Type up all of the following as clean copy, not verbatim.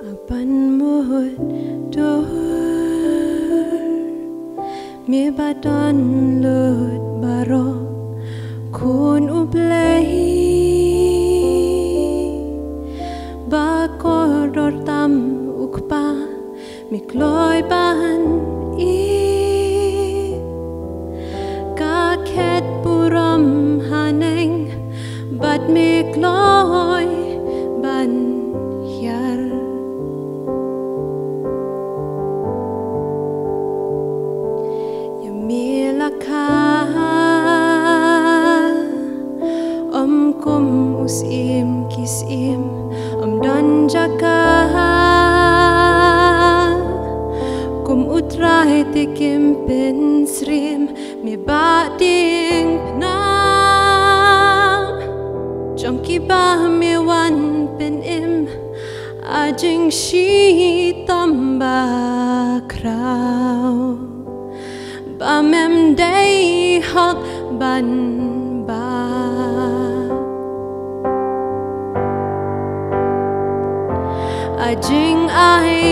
Apan muhut dur mi badan lut barok kun ublei ba koridor tam ukpa mi kloi ban i ka ket puram haneng bat mi kloi ban yar kum usim kisim dan jaka kum utrai tikim pensrim mi bating na jongki ba mi wan pen im ajing shi tamba krau ba mem day hak ban ba ajing ai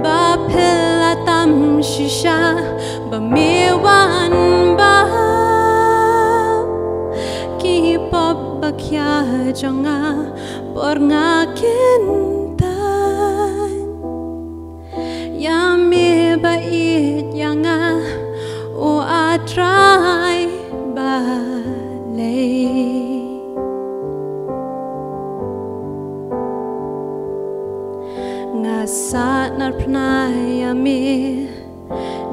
ba pelatam shisha ba miwan ba ki pop ba kya jonga por nga kintan ya mi ba it yanga o atrai ba lei ngasat nar pranayami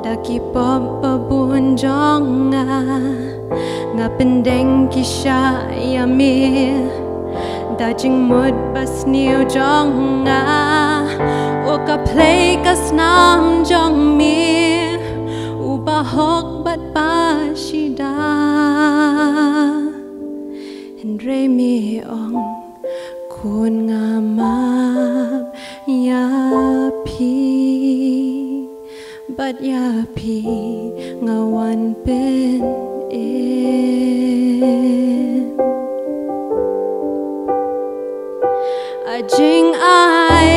daki pop babun jonga ngapendeng kisha yami dajing mud basniu jonga oka play kasnam jong mi ubahok bat bashida Henry mi ong kun ngamap ya pi bat ya pi ngawan pen ajing ai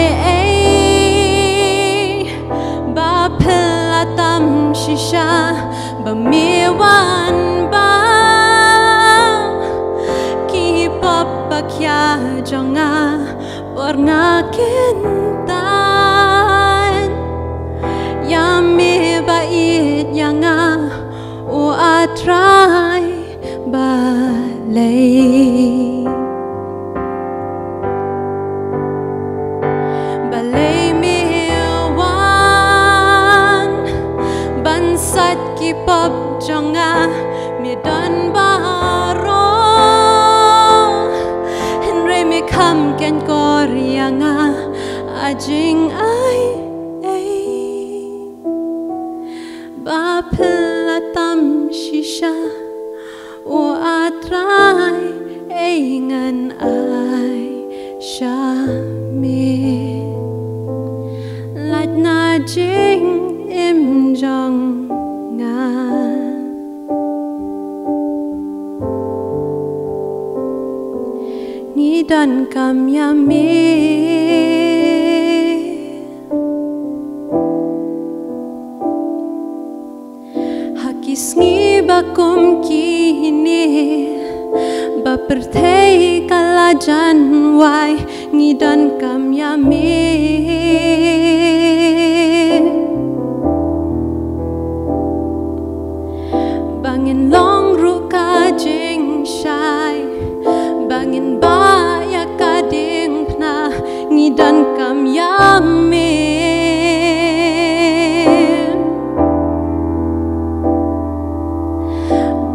ba pelatam shisha ba miwan ba ki pop ba kya jonga por nga kintan yami ba it yanga o atrai ba lei ba lei mi wan bansat ki pop jonga mi don ba kam ken koryanga ajing ai ba pelatam shisha o atrai ngan ai shami lat na jing im jong nga dan kam yami hakis ngi bakum kini ba pertei kalajan wai ngi dan kam yami bangin long ruka jing shai bangin ba dan kam yami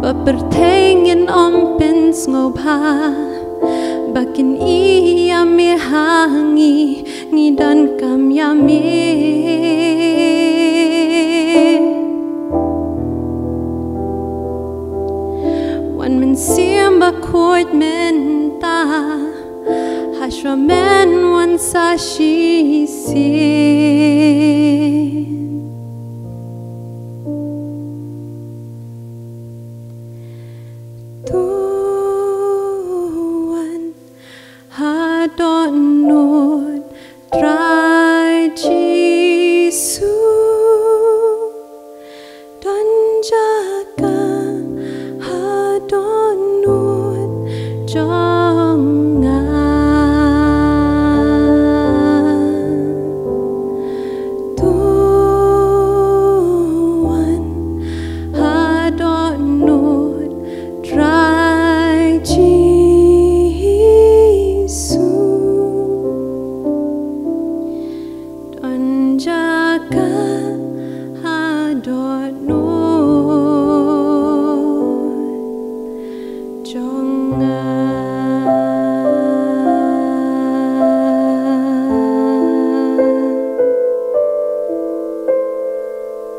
bapertengin ompens ngobha bakin iya mi hangi dan kam yami wan men sim bakoit menta Hashramen wan sashi sin tuan hado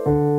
Thank